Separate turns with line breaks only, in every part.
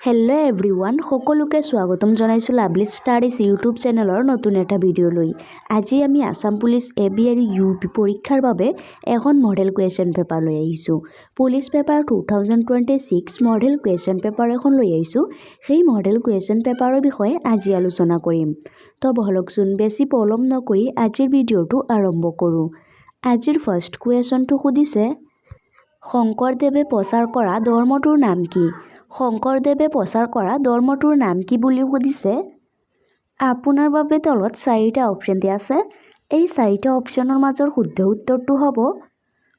Hello' everyone, সকলোকে স্বাগতম জনাইছোঁ লাভলি ষ্টাডিজ ইউটিউব চেনেলৰ নতুন এটা ভিডিঅ'লৈ। আজি আমি আছাম পুলিচ AB আৰু UP পৰীক্ষাৰ বাবে এখন মডেল কুৱেশ্যন পেপাৰ লৈ আহিছোঁ। Police paper 2026 model question paper এখন লৈ আহিছোঁ। সেই মডেল কুৱেশ্যন পেপাৰৰ বিষয়ে আজি আলোচনা কৰিম। তো বহলকচোন বেছি পলম নকৰি আজিৰ ভিডিঅ'টো আৰম্ভ কৰোঁ। আজিৰ ফাৰ্ষ্ট কুৱেশ্যনটো সুধিছে, শংকৰদেৱে প্ৰচাৰ কৰা ধৰ্মটোৰ নাম কি? শংকৰদেৱে প্ৰচাৰ কৰা ধৰ্মটোৰ নাম কি বুলি সুধিছে। আপোনাৰ বাবে তলত 4টা অপশ্যন দিয়া আছে। এই 4টা অপশ্যনৰ মাজৰ শুদ্ধ উত্তৰটো হ'ব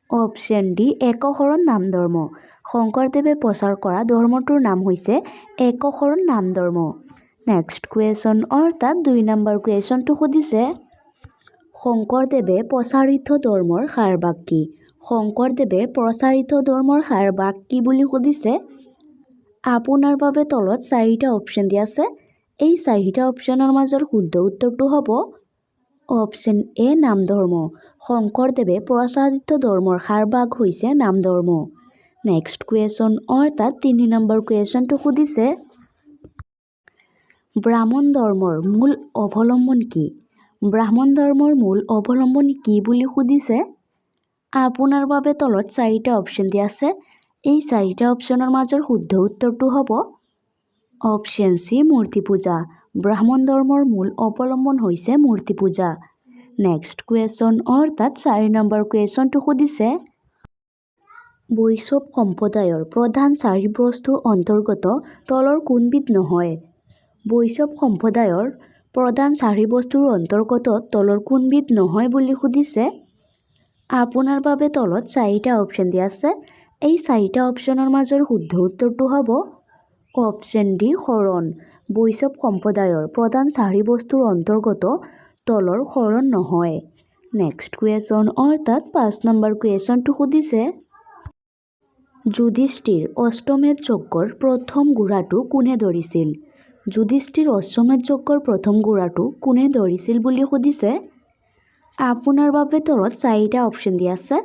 অপশ্যন ডি, একশৰণ নাম ধৰ্ম। শংকৰদেৱে প্ৰচাৰ কৰা ধৰ্মটোৰ নাম হৈছে একশৰণ নাম ধৰ্ম। নেক্সট কুৱেশ্যন অৰ্থাৎ 2 নম্বৰ কুৱেশ্যনটো সুধিছে, শংকৰদেৱে প্ৰচাৰিত ধৰ্মৰ সাৰভাগ কি? শংকৰদেৱে প্ৰচাৰিত ধৰ্মৰ সাৰভাগ কি বুলি সুধিছে। আপোনাৰ বাবে তলত 4টা অপশ্যন দিয়া আছে। এই 4টা অপশ্যনৰ মাজৰ শুদ্ধ উত্তৰটো হ'ব অপশ্যন এ, নাম ধৰ্ম। শংকৰদেৱে প্ৰচাৰিত ধৰ্মৰ সাৰভাগ হৈছে নাম ধৰ্ম। নেক্সট কুৱেশ্যন অৰ্থাৎ 3 নম্বৰ কুৱেশ্যনটো সুধিছে, ব্ৰাহ্মণ ধৰ্মৰ মূল অৱলম্বন কি? ব্ৰাহ্মণ ধৰ্মৰ মূল অৱলম্বন কি বুলি সুধিছে। আপোনাৰ বাবে তলত 4টা অপশ্যন দিয়া আছে। এই 4টা অপশ্যনৰ মাজৰ শুদ্ধ উত্তৰটো হ'ব অপশ্যন চি, মূৰ্তি পূজা। ব্ৰাহ্মণ ধৰ্মৰ মূল অৱলম্বন হৈছে মূৰ্তি পূজা। নেক্সট কুৱেশ্যন অৰ্থাৎ 4 নম্বৰ কুৱেশ্যনটো সুধিছে, বৈষ্ণৱ সম্প্ৰদায়ৰ প্ৰধান 4 বস্তুৰ অন্তৰ্গত তলৰ কোনবিধ নহয়? বৈষ্ণৱ সম্প্ৰদায়ৰ প্ৰধান 4 বস্তুৰ অন্তৰ্গত তলৰ কোনবিধ নহয় বুলি সুধিছে। আপোনাৰ বাবে তলত 4টা অপশ্যন দিয়া আছে। এই 4টা অপশ্যনৰ মাজৰ শুদ্ধ উত্তৰটো হ'ব অপশ্যন ডি, শৰণ। বৈষ্ণৱ সম্প্ৰদায়ৰ প্ৰধান 4 বস্তুৰ অন্তৰ্গত তলৰ শৰণ নহয়। নেক্সট কুৱেশ্যন অৰ্থাৎ 5 নম্বৰ কুৱেশ্যনটো সুধিছে, যুধিষ্ঠিৰ অশ্বমেধ যজ্ঞৰ প্ৰথম ঘোঁৰাটো কোনে ধৰিছিল? যুধিষ্ঠিৰ অশ্বমেধ যজ্ঞৰ প্ৰথম ঘোঁৰাটো কোনে ধৰিছিল বুলি সুধিছে। আপোনাৰ বাবে তলত 4টা অপশ্যন দিয়া আছে।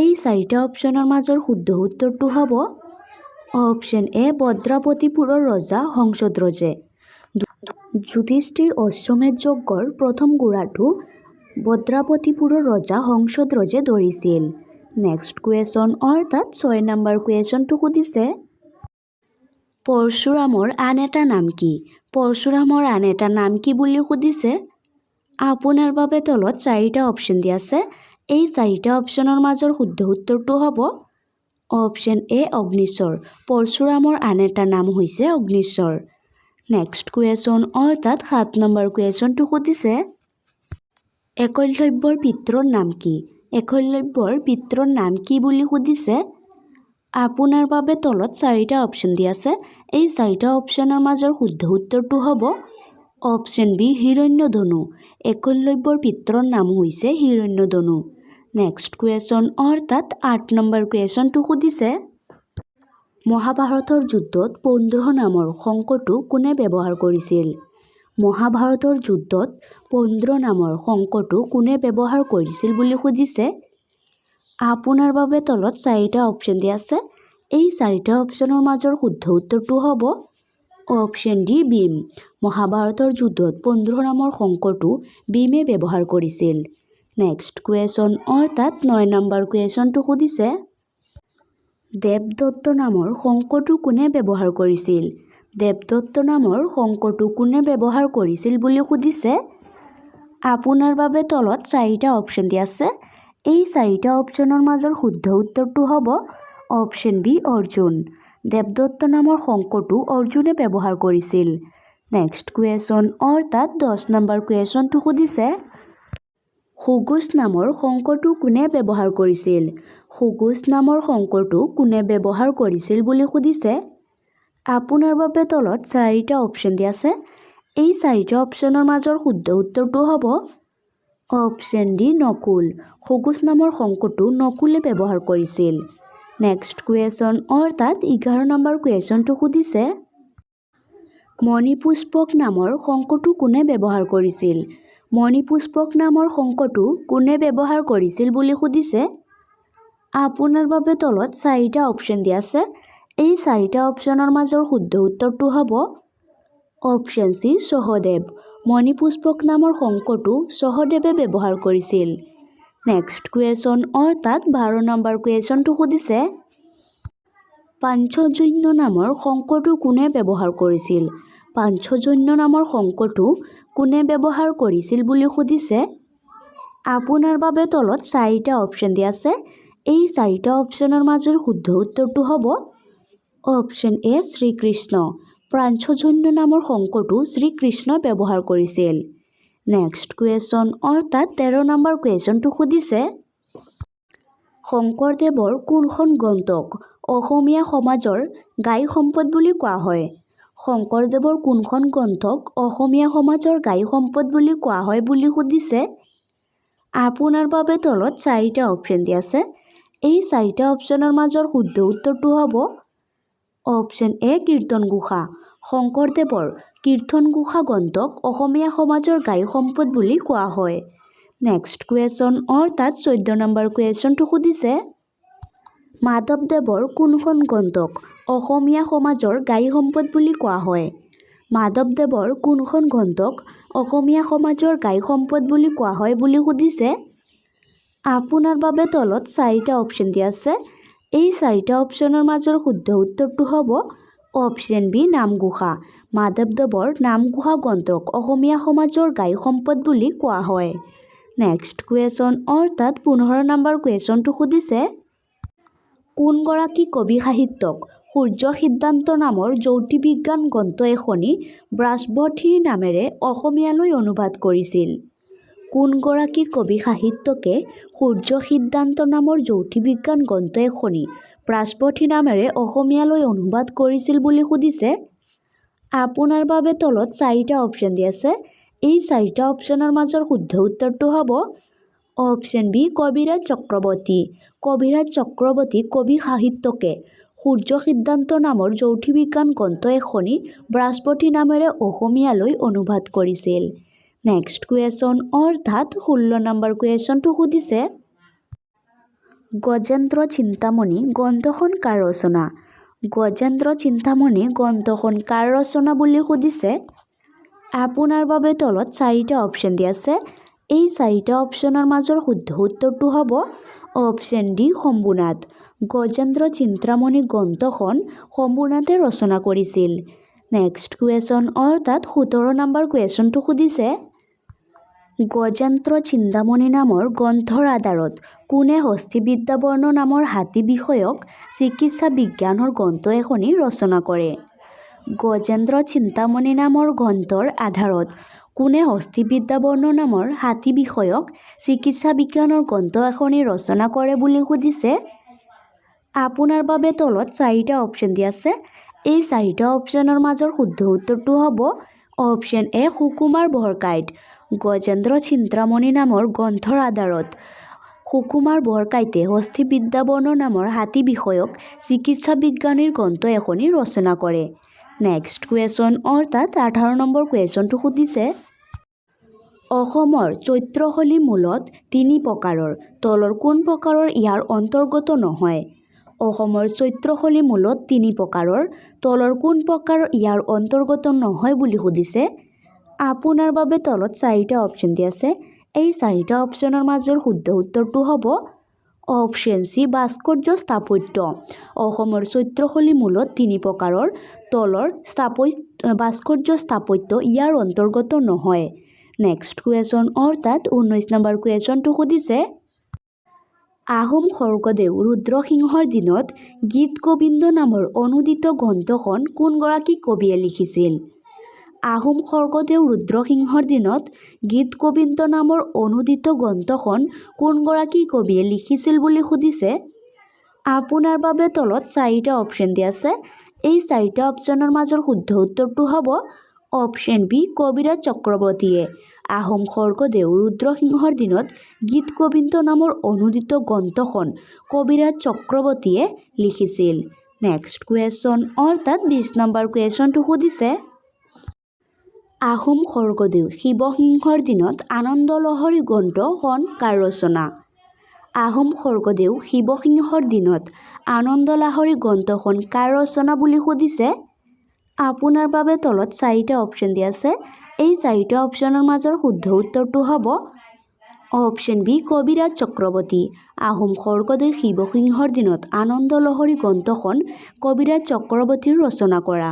এই 4টা অপশ্যনৰ মাজৰ শুদ্ধ উত্তৰটো হ'ব অপশ্যন এ, ভদ্ৰাৱতীপুৰৰ ৰজা হংসধ্বজে। যুধিষ্ঠিৰ অশ্বমেধ যজ্ঞৰ প্ৰথম ঘোঁৰাটো ভদ্ৰাৱতীপুৰৰ ৰজা হংসধ্বজে ধৰিছিল। নেক্সট কুৱেশ্যন অৰ্থাৎ 6 নম্বৰ কুৱেশ্যনটো সুধিছে, পৰশুৰামৰ আন এটা নাম কি? পৰশুৰামৰ আন এটা নাম কি বুলি সুধিছে। আপোনাৰ বাবে তলত 4টা অপশ্যন দিয়া আছে। এই 4টা অপশ্যনৰ মাজৰ শুদ্ধ উত্তৰটো হ'ব অপশ্যন এ, অগ্নিশ্বৰ। পৰশুৰামৰ আন এটা নাম হৈছে অগ্নিশ্বৰ। নেক্সট কুৱেশ্যন অৰ্থাৎ 7 নম্বৰ কুৱেশ্যনটো সুধিছে, একলব্যৰ পিতৃৰ নাম কি? একলব্যৰ পিতৃৰ নাম কি বুলি সুধিছে। আপোনাৰ বাবে তলত 4টা অপশ্যন দিয়া আছে। এই 4টা অপশ্যনৰ মাজৰ শুদ্ধ উত্তৰটো হ'ব অপশ্যন বি, হিৰণ্যধনু। একলব্যৰ পিতৃৰ নাম হৈছে হিৰণ্যধনু। নেক্সট কুৱেশ্যন অৰ্থাৎ 8 নম্বৰ কুৱেশ্যনটো সুধিছে, মহাভাৰতৰ যুদ্ধত 15 নামৰ শংকটো কোনে ব্যৱহাৰ কৰিছিল? মহাভাৰতৰ যুদ্ধত 15 নামৰ শংকটো কোনে ব্যৱহাৰ কৰিছিল বুলি সুধিছে। আপোনাৰ বাবে তলত 4টা অপশ্যন দিয়া আছে। এই 4টা অপশ্যনৰ মাজৰ শুদ্ধ উত্তৰটো হ'ব অপশ্যন ডি, ভীম। মহাভাৰতৰ যুদ্ধত 15 নামৰ শংকটো ভীমে ব্যৱহাৰ কৰিছিল। নেক্সট কুৱেশ্যন অৰ্থাৎ 9 নম্বৰ কুৱেশ্যনটো সুধিছে, দেৱদত্ত নামৰ শংকটো কোনে ব্যৱহাৰ কৰিছিল? দেৱদত্ত নামৰ শংকটো কোনে ব্যৱহাৰ কৰিছিল বুলি সুধিছে। আপোনাৰ বাবে তলত 4টা অপশ্যন দিয়া আছে। এই 4টা অপশ্যনৰ মাজৰ শুদ্ধ উত্তৰটো হ'ব অপশ্যন বি, অৰ্জুন। দেৱদত্ত নামৰ শংকটো অৰ্জুনে ব্যৱহাৰ কৰিছিল। নেক্সট কুৱেশ্যন অৰ্থাৎ 10 নম্বৰ কুৱেশ্যনটো সুধিছে, সুঘোষ নামৰ শংকটো কোনে ব্যৱহাৰ কৰিছিল? সুঘোষ নামৰ শংকটো কোনে ব্যৱহাৰ কৰিছিল বুলি সুধিছে। আপোনাৰ বাবে তলত 4টা অপশ্যন দিয়া আছে। এই 4টা অপশ্যনৰ মাজৰ শুদ্ধ উত্তৰটো হ'ব অপশ্যন ডি, নকুল। সুঘোষ নামৰ শংকটো নকুলে ব্যৱহাৰ কৰিছিল। নেক্সট কুৱেশ্যন অৰ্থাৎ 11 নম্বৰ কুৱেশ্যনটো সুধিছে, মণিপুষ্পক নামৰ শংকটো কোনে ব্যৱহাৰ কৰিছিল? মণিপুষ্পক নামৰ শংকটো কোনে ব্যৱহাৰ কৰিছিল বুলি সুধিছে। আপোনাৰ বাবে তলত 4টা অপশ্যন দিয়া আছে। এই চাৰিটা অপশ্যনৰ মাজৰ শুদ্ধ উত্তৰটো হ'ব অপশ্যন চি সহদেৱ। মণিপুষ্পক নামৰ শংকটো সহদেৱে ব্যৱহাৰ কৰিছিল। নেক্সট কুৱেশ্যন অৰ্থাৎ 12 নম্বৰ কুৱেশ্যনটো সুধিছে পাঞ্চজন্য নামৰ শংকটো কোনে ব্যৱহাৰ কৰিছিল? পাঞ্চজন্য নামৰ শংকটো কোনে ব্যৱহাৰ কৰিছিল বুলি সুধিছে। আপোনাৰ বাবে তলত 4টা অপশ্যন দিয়া আছে। এই 4টা অপশ্যনৰ মাজৰ শুদ্ধ উত্তৰটো হ'ব অপশ্যন এ শ্ৰীকৃষ্ণ। পাঞ্চজন্য নামৰ শংকটো শ্ৰীকৃষ্ণই ব্যৱহাৰ কৰিছিল। নেক্সট কুৱেশ্যন অৰ্থাৎ 13 নম্বৰ কুৱেশ্যনটো সুধিছে শংকৰদেৱৰ কোনখন গ্ৰন্থক অসমীয়া সমাজৰ গাই সম্পদ বুলি কোৱা হয়? শংকৰদেৱৰ কোনখন গ্ৰন্থক অসমীয়া সমাজৰ গাই সম্পদ বুলি কোৱা হয় বুলি সুধিছে। আপোনাৰ বাবে তলত 4টা অপশ্যন দিয়া আছে। এই 4টা অপশ্যনৰ মাজৰ শুদ্ধ উত্তৰটো হ'ব অপশ্যন এ কীৰ্তনঘোষা। শংকৰদেৱৰ কীৰ্তনঘোষা গ্ৰন্থক অসমীয়া সমাজৰ গাই সম্পদ বুলি কোৱা হয়। নেক্সট কুৱেশ্যন অৰ্থাৎ 14 নম্বৰ কুৱেশ্যনটো সুধিছে মাধৱদেৱৰ কোনখন গ্ৰন্থক অসমীয়া সমাজৰ গাই সম্পদ বুলি কোৱা হয়? মাধৱদেৱৰ কোনখন গ্ৰন্থক অসমীয়া সমাজৰ গাই সম্পদ বুলি কোৱা হয় বুলি সুধিছে। আপোনাৰ বাবে তলত 4টা অপশ্যন দিয়া আছে। এই 4টা অপশ্যনৰ মাজৰ শুদ্ধ উত্তৰটো হ'ব অপশ্যন বি নামঘোষা। মাধৱদেৱৰ নামঘোষা গ্ৰন্থক অসমীয়া সমাজৰ গাই সম্পদ বুলি কোৱা হয়। নেক্সট কুৱেশ্যন অৰ্থাৎ 15 নম্বৰ কুৱেশ্যনটো সুধিছে কোনগৰাকী কবি সাহিত্যক সূৰ্য সিদ্ধান্ত নামৰ জ্যোতিৰ্বিজ্ঞান গ্ৰন্থ এখনি ব্ৰহ্মবতীৰ নামেৰে অসমীয়ালৈ অনুবাদ কৰিছিল? কোনগৰাকী কবি সাহিত্যকে সূৰ্য সিদ্ধান্ত নামৰ জ্যোতিৰ্বিজ্ঞান গ্ৰন্থ এখনি ব্ৰহ্মবতী নামেৰে অসমীয়ালৈ অনুবাদ কৰিছিল বুলি সুধিছে। আপোনাৰ বাবে তলত 4টা অপশ্যন দিয়া আছে। এই 4টা অপশ্যনৰ মাজৰ শুদ্ধ উত্তৰটো হ'ব অপশ্যন বি কবিৰাজ চক্ৰৱৰ্তী। কবিৰাজ চক্ৰৱৰ্তী কবি সাহিত্যকে সূৰ্য সিদ্ধান্ত নামৰ জ্যোতিৰ্বিজ্ঞান গ্ৰন্থ এখনি ব্ৰহ্মবতী নামেৰে অসমীয়ালৈ অনুবাদ কৰিছিল। নেক্সট কুৱেশ্যন অৰ্থাৎ 16 নম্বৰ কুৱেশ্যনটো সুধিছে গজেন্দ্ৰ চিন্তামণি গ্ৰন্থখন কাৰ ৰচনা? গজেন্দ্ৰ চিন্তামণি গ্ৰন্থখন কাৰ ৰচনা বুলি সুধিছে। আপোনাৰ বাবে তলত 4টা অপশ্যন দিয়া আছে। এই 4টা অপশ্যনৰ মাজৰ শুদ্ধ উত্তৰটো হ'ব অপশ্যন ডি শম্ভুনাথ। গজেন্দ্ৰ চিন্তামণি গ্ৰন্থখন শম্ভুনাথে ৰচনা কৰিছিল। নেক্সট কুৱেশ্যন অৰ্থাৎ 17 নম্বৰ কুৱেশ্যনটো সুধিছে গজেন্দ্ৰ চিন্তামণি নামৰ গ্ৰন্থৰ আধাৰত কোনে হস্তিবিদ্যা বৰ্ণ নামৰ হাতী বিষয়ক চিকিৎসা বিজ্ঞানৰ গ্ৰন্থ এখনি ৰচনা কৰে? গজেন্দ্ৰ চিন্তামণি নামৰ গ্ৰন্থৰ আধাৰত কোনে হস্তিবিদ্যা বৰ্ণ নামৰ হাতী বিষয়ক চিকিৎসা বিজ্ঞানৰ গ্ৰন্থ এখনি ৰচনা কৰে বুলি সুধিছে। আপোনাৰ বাবে তলত 4টা অপশ্যন দিয়া আছে। এই 4টা অপশ্যনৰ মাজৰ শুদ্ধ উত্তৰটো হ'ব অপশ্যন এ সুকুমাৰ বৰকাইত। গজেন্দ্ৰ চিন্তামণি নামৰ গ্ৰন্থৰ আধাৰত সুকুমাৰ বৰকাইতে হস্তিবিদ্যা বৰ্ণ নামৰ হাতী বিষয়ক চিকিৎসা বিজ্ঞানীৰ গ্ৰন্থ এখনি ৰচনা কৰে। নেক্সট কুৱেশ্যন অৰ্থাৎ 18 নম্বৰ কুৱেশ্যনটো সুধিছে অসমৰ চৈত্ৰশলী মূলত 3 প্ৰকাৰৰ। তলৰ কোন প্ৰকাৰৰ ইয়াৰ অন্তৰ্গত নহয়? অসমৰ চৈত্ৰশলী মূলত 3 প্ৰকাৰৰ। তলৰ কোন প্ৰকাৰ ইয়াৰ অন্তৰ্গত নহয় বুলি সুধিছে। আপোনাৰ বাবে তলত 4টা অপশ্যন দিয়া আছে। এই 4টা অপশ্যনৰ মাজৰ শুদ্ধ উত্তৰটো হ'ব অপশ্যন চি ভাস্কৰ্য স্থাপত্য। অসমৰ চৈত্ৰশলী মূলত 3 প্ৰকাৰৰ। তলৰ ভাস্কৰ্য স্থাপত্য ইয়াৰ অন্তৰ্গত নহয়। নেক্সট কুৱেশ্যন অৰ্থাৎ 19 নম্বৰ কুৱেশ্যনটো সুধিছে আহোম স্বৰ্গদেউ ৰুদ্ৰসিংহৰ দিনত গীত গোবিন্দ নামৰ অনুদিত গ্ৰন্থখন কোনগৰাকী কবিয়ে লিখিছিল? আহোম স্বৰ্গদেউ ৰুদ্ৰসিংহৰ দিনত গীত গোবিন্দ নামৰ অনুদিত গ্ৰন্থখন কোনগৰাকী কবিয়ে লিখিছিল বুলি সুধিছে। আপোনাৰ বাবে তলত 4টা অপশ্যন দিয়া আছে। এই 4টা অপশ্যনৰ মাজৰ শুদ্ধ উত্তৰটো হ'ব অপশ্যন বি কবিৰাজ চক্ৰৱৰ্তীয়ে আহোম স্বৰ্গদেউ ৰুদ্ৰসিংহৰ দিনত গীত গোবিন্দ নামৰ অনুদিত গ্ৰন্থখন কবিৰাজ চক্ৰৱৰ্তীয়ে লিখিছিল। নেক্সট কুৱেশ্যন অৰ্থাৎ 20 নম্বৰ কুৱেশ্যনটো সুধিছে আহোম স্বৰ্গদেউ শিৱসিংহৰ দিনত আনন্দলহৰী গ্ৰন্থখন কাৰ ৰচনা? আহোম স্বৰ্গদেউ শিৱসিংহৰ দিনত আনন্দ লাহৰী গ্ৰন্থখন কাৰ ৰচনা বুলি সুধিছে। আপোনাৰ বাবে তলত 4টা অপশ্যন দিয়া আছে। এই 4টা অপশ্যনৰ মাজৰ শুদ্ধ উত্তৰটো হ'ব অপশ্যন বি কবিৰাজ চক্ৰৱৰ্তী। আহোম স্বৰ্গদেউ শিৱসিংহৰ দিনত আনন্দ লাহৰী গ্ৰন্থখন কবিৰাজ চক্ৰৱৰ্তীৰ ৰচনা কৰা।